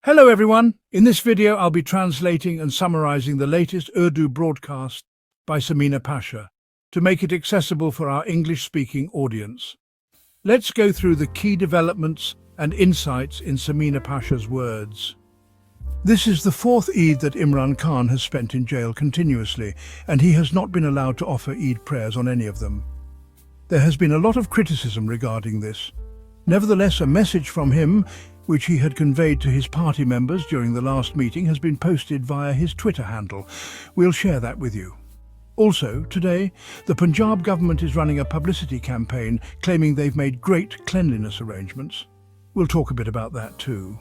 Hello everyone! In this video I'll be translating and summarizing the latest Urdu broadcast by Samina Pasha to make it accessible for our English-speaking audience. Let's go through the key developments and insights in Samina Pasha's words. This is the fourth Eid that Imran Khan has spent in jail continuously, and he has not been allowed to offer Eid prayers on any of them. There has been a lot of criticism regarding this. Nevertheless, a message from him, which he had conveyed to his party members during the last meeting, has been posted via his Twitter handle. We'll share that with you. Also, today, the Punjab government is running a publicity campaign claiming they've made great cleanliness arrangements. We'll talk a bit about that too.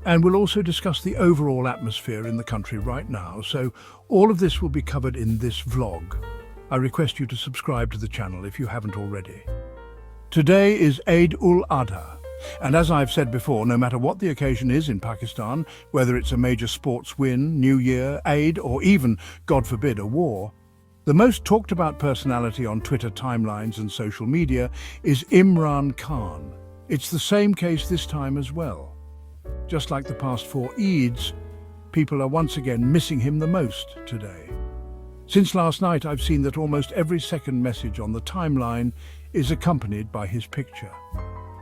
And we'll also discuss the overall atmosphere in the country right now, so all of this will be covered in this vlog. I request you to subscribe to the channel if you haven't already. Today is Eid-ul-Adha. And as I've said before, no matter what the occasion is in Pakistan, whether it's a major sports win, New Year, Eid, or even, God forbid, a war, the most talked about personality on Twitter timelines and social media is Imran Khan. It's the same case this time as well. Just like the past four Eids, people are once again missing him the most today. Since last night, I've seen that almost every second message on the timeline is accompanied by his picture.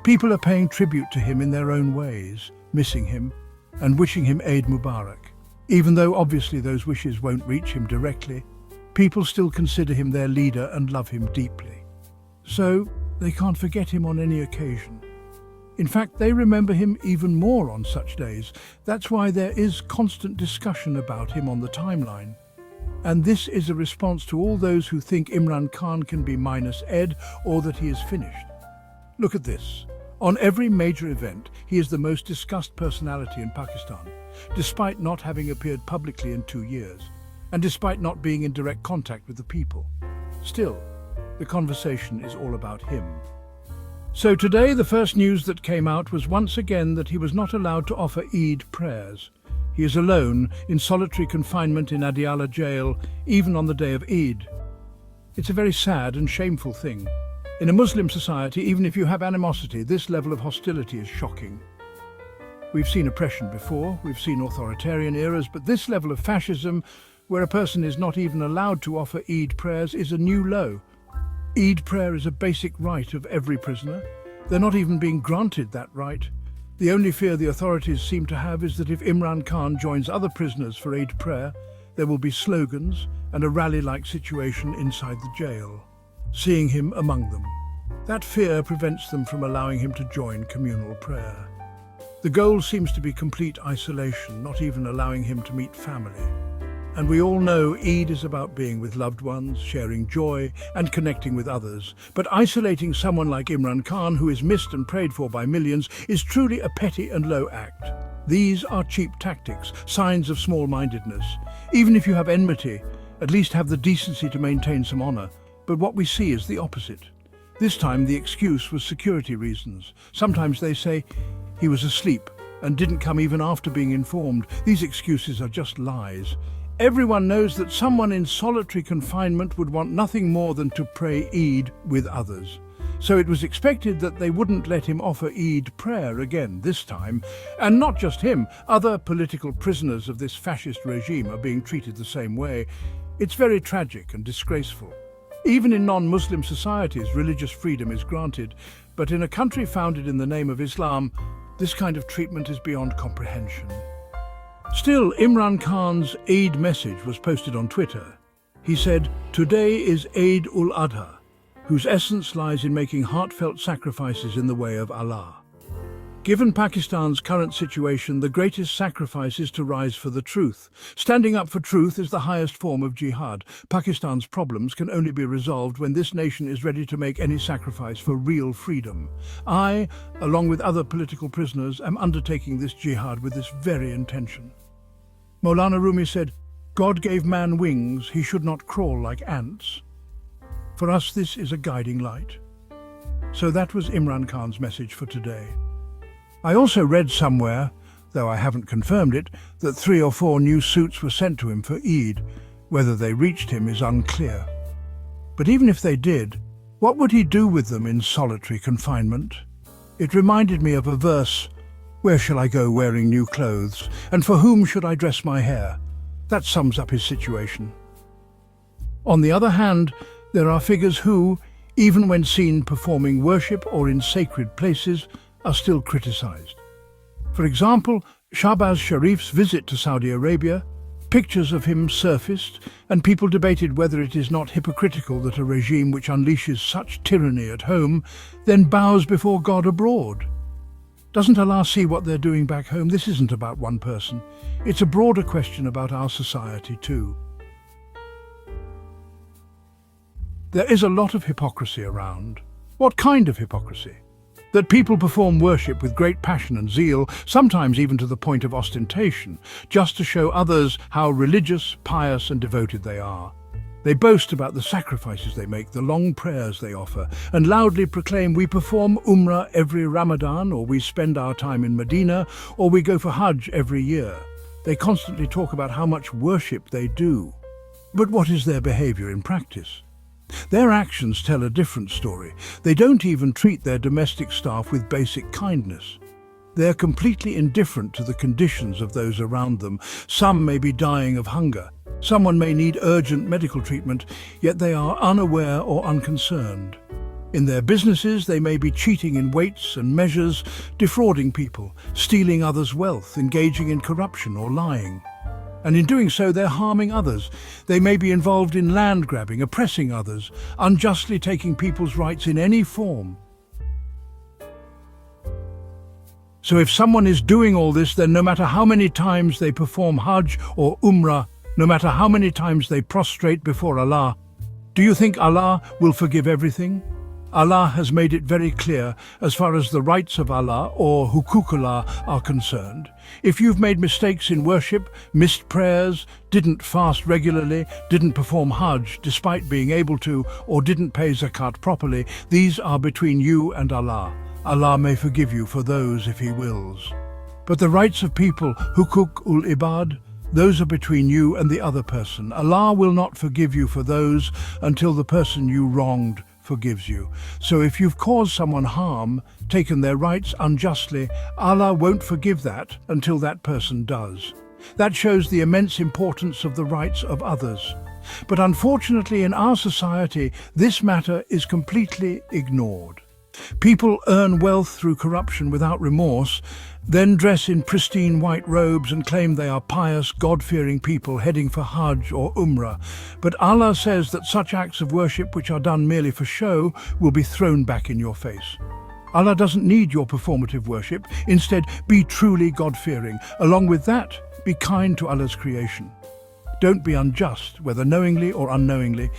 People are paying tribute to him in their own ways, missing him and wishing him Eid Mubarak. Even though obviously those wishes won't reach him directly, people still consider him their leader and love him deeply. So they can't forget him on any occasion. In fact, they remember him even more on such days. That's why there is constant discussion about him on the timeline. And this is a response to all those who think Imran Khan can be minus Eid or that he is finished. Look at this. On every major event, he is the most discussed personality in Pakistan, despite not having appeared publicly in 2 years, and despite not being in direct contact with the people. Still, the conversation is all about him. So today, the first news that came out was once again that he was not allowed to offer Eid prayers. He is alone in solitary confinement in Adiala jail, even on the day of Eid. It's a very sad and shameful thing. In a Muslim society, even if you have animosity, this level of hostility is shocking. We've seen oppression before, we've seen authoritarian eras, but this level of fascism, where a person is not even allowed to offer Eid prayers, is a new low. Eid prayer is a basic right of every prisoner. They're not even being granted that right. The only fear the authorities seem to have is that if Imran Khan joins other prisoners for Eid prayer, there will be slogans and a rally-like situation inside the jail, seeing him among them. That fear prevents them from allowing him to join communal prayer. The goal seems to be complete isolation, not even allowing him to meet family. And we all know Eid is about being with loved ones, sharing joy and connecting with others. But isolating someone like Imran Khan, who is missed and prayed for by millions, is truly a petty and low act. These are cheap tactics, signs of small-mindedness. Even if you have enmity, at least have the decency to maintain some honor. But what we see is the opposite. This time the excuse was security reasons. Sometimes they say he was asleep and didn't come even after being informed. These excuses are just lies. Everyone knows that someone in solitary confinement would want nothing more than to pray Eid with others. So it was expected that they wouldn't let him offer Eid prayer again this time. And not just him, other political prisoners of this fascist regime are being treated the same way. It's very tragic and disgraceful. Even in non-Muslim societies, religious freedom is granted, but in a country founded in the name of Islam, this kind of treatment is beyond comprehension. Still, Imran Khan's Eid message was posted on Twitter. He said, "Today is Eid-ul-Adha, whose essence lies in making heartfelt sacrifices in the way of Allah. Given Pakistan's current situation, the greatest sacrifice is to rise for the truth. Standing up for truth is the highest form of jihad. Pakistan's problems can only be resolved when this nation is ready to make any sacrifice for real freedom. I, along with other political prisoners, am undertaking this jihad with this very intention." Maulana Rumi said, "God gave man wings, he should not crawl like ants." For us, this is a guiding light. So that was Imran Khan's message for today. I also read somewhere, though I haven't confirmed it, that 3 or 4 new suits were sent to him for Eid. Whether they reached him is unclear. But even if they did, what would he do with them in solitary confinement? It reminded me of a verse, Where shall I go wearing new clothes? And for whom should I dress my hair? That sums up his situation. On the other hand, there are figures who, even when seen performing worship or in sacred places, are still criticized. For example, Shahbaz Sharif's visit to Saudi Arabia, pictures of him surfaced, and people debated whether it is not hypocritical that a regime which unleashes such tyranny at home then bows before God abroad. Doesn't Allah see what they're doing back home? This isn't about one person. It's a broader question about our society too. There is a lot of hypocrisy around. What kind of hypocrisy? That people perform worship with great passion and zeal, sometimes even to the point of ostentation, just to show others how religious, pious and devoted they are. They boast about the sacrifices they make, the long prayers they offer, and loudly proclaim we perform Umrah every Ramadan, or we spend our time in Medina, or we go for Hajj every year. They constantly talk about how much worship they do. But what is their behavior in practice? Their actions tell a different story. They don't even treat their domestic staff with basic kindness. They're completely indifferent to the conditions of those around them. Some may be dying of hunger. Someone may need urgent medical treatment, yet they are unaware or unconcerned. In their businesses, they may be cheating in weights and measures, defrauding people, stealing others' wealth, engaging in corruption or lying. And in doing so, they're harming others. They may be involved in land grabbing, oppressing others, unjustly taking people's rights in any form. So if someone is doing all this, then no matter how many times they perform Hajj or Umrah, no matter how many times they prostrate before Allah, do you think Allah will forgive everything? Allah has made it very clear as far as the rights of Allah or huququllah are concerned. If you've made mistakes in worship, missed prayers, didn't fast regularly, didn't perform Hajj despite being able to, or didn't pay zakat properly, these are between you and Allah. Allah may forgive you for those if He wills. But the rights of people, huquq ul ibad, those are between you and the other person. Allah will not forgive you for those until the person you wronged forgives you. So if you've caused someone harm, taken their rights unjustly, Allah won't forgive that until that person does. That shows the immense importance of the rights of others. But unfortunately in our society, this matter is completely ignored. People earn wealth through corruption without remorse, then dress in pristine white robes and claim they are pious, God-fearing people heading for Hajj or Umrah. But Allah says that such acts of worship which are done merely for show will be thrown back in your face. Allah doesn't need your performative worship. Instead, be truly God-fearing. Along with that, be kind to Allah's creation. Don't be unjust, whether knowingly or unknowingly.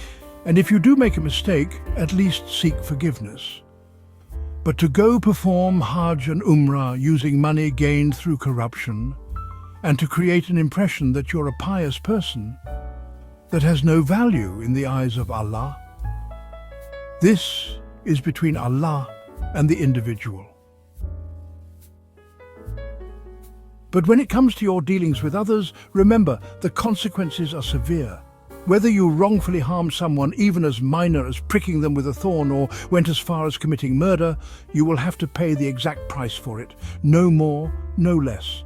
And if you do make a mistake, at least seek forgiveness. But to go perform Hajj and Umrah using money gained through corruption, and to create an impression that you're a pious person, that has no value in the eyes of Allah, this is between Allah and the individual. But when it comes to your dealings with others, remember the consequences are severe. Whether you wrongfully harmed someone even as minor as pricking them with a thorn or went as far as committing murder, you will have to pay the exact price for it. No more, no less.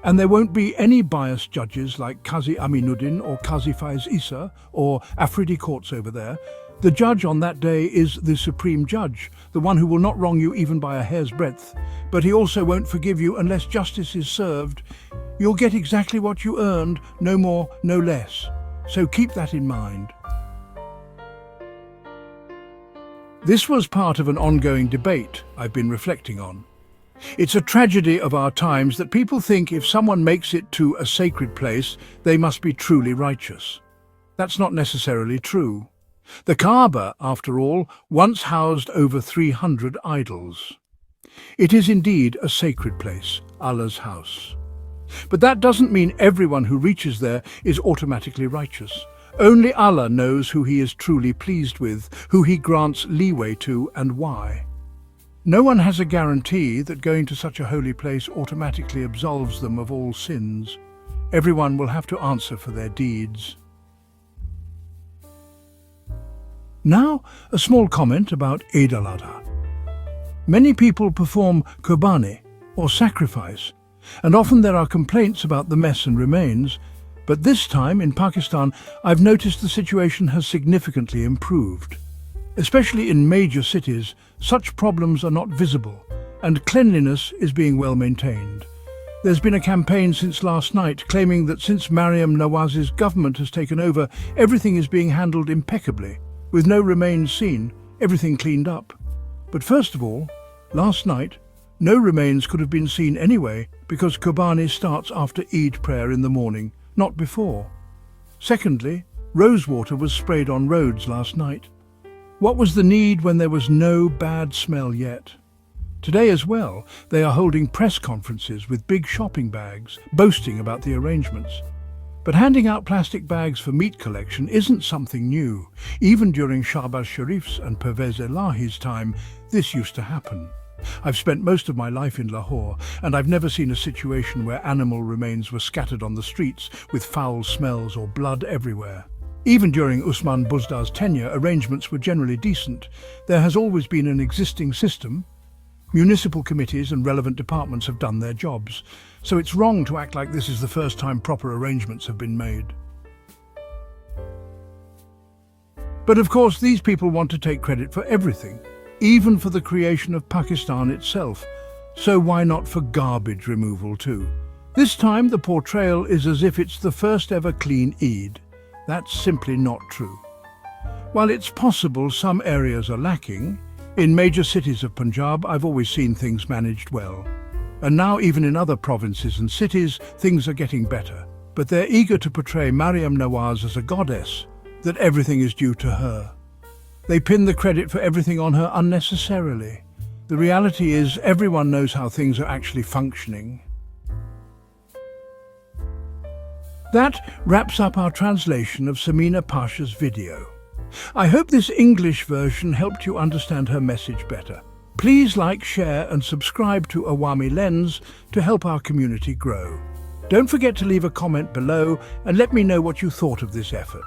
And there won't be any biased judges like Qazi Aminuddin or Qazi Faiz Isa or Afridi courts over there. The judge on that day is the supreme judge, the one who will not wrong you even by a hair's breadth. But he also won't forgive you unless justice is served. You'll get exactly what you earned, no more, no less. So keep that in mind. This was part of an ongoing debate I've been reflecting on. It's a tragedy of our times that people think if someone makes it to a sacred place, they must be truly righteous. That's not necessarily true. The Kaaba, after all, once housed over 300 idols. It is indeed a sacred place, Allah's house. But that doesn't mean everyone who reaches there is automatically righteous. Only Allah knows who He is truly pleased with, who He grants leeway to, and why. No one has a guarantee that going to such a holy place automatically absolves them of all sins. Everyone will have to answer for their deeds. Now, a small comment about Eid al-Adha. Many people perform Qurbani, or sacrifice. And often there are complaints about the mess and remains. But this time, in Pakistan, I've noticed the situation has significantly improved. Especially in major cities, such problems are not visible, and cleanliness is being well maintained. There's been a campaign since last night claiming that since Maryam Nawaz's government has taken over, everything is being handled impeccably, with no remains seen, everything cleaned up. But first of all, last night, no remains could have been seen anyway because Qurbani starts after Eid prayer in the morning, not before. Secondly, rosewater was sprayed on roads last night. What was the need when there was no bad smell yet? Today as well, they are holding press conferences with big shopping bags, boasting about the arrangements. But handing out plastic bags for meat collection isn't something new. Even during Shahbaz Sharif's and Pervez Elahi's time, this used to happen. I've spent most of my life in Lahore, and I've never seen a situation where animal remains were scattered on the streets with foul smells or blood everywhere. Even during Usman Buzdar's tenure, arrangements were generally decent. There has always been an existing system. Municipal committees and relevant departments have done their jobs, so it's wrong to act like this is the first time proper arrangements have been made. But of course, these people want to take credit for everything, even for the creation of Pakistan itself, so why not for garbage removal too? This time the portrayal is as if it's the first ever clean Eid. That's simply not true. While it's possible some areas are lacking, in major cities of Punjab I've always seen things managed well. And now even in other provinces and cities things are getting better. But they're eager to portray Maryam Nawaz as a goddess, that everything is due to her. They pin the credit for everything on her unnecessarily. The reality is everyone knows how things are actually functioning. That wraps up our translation of Samina Pasha's video. I hope this English version helped you understand her message better. Please like, share and subscribe to Awami Lens to help our community grow. Don't forget to leave a comment below and let me know what you thought of this effort.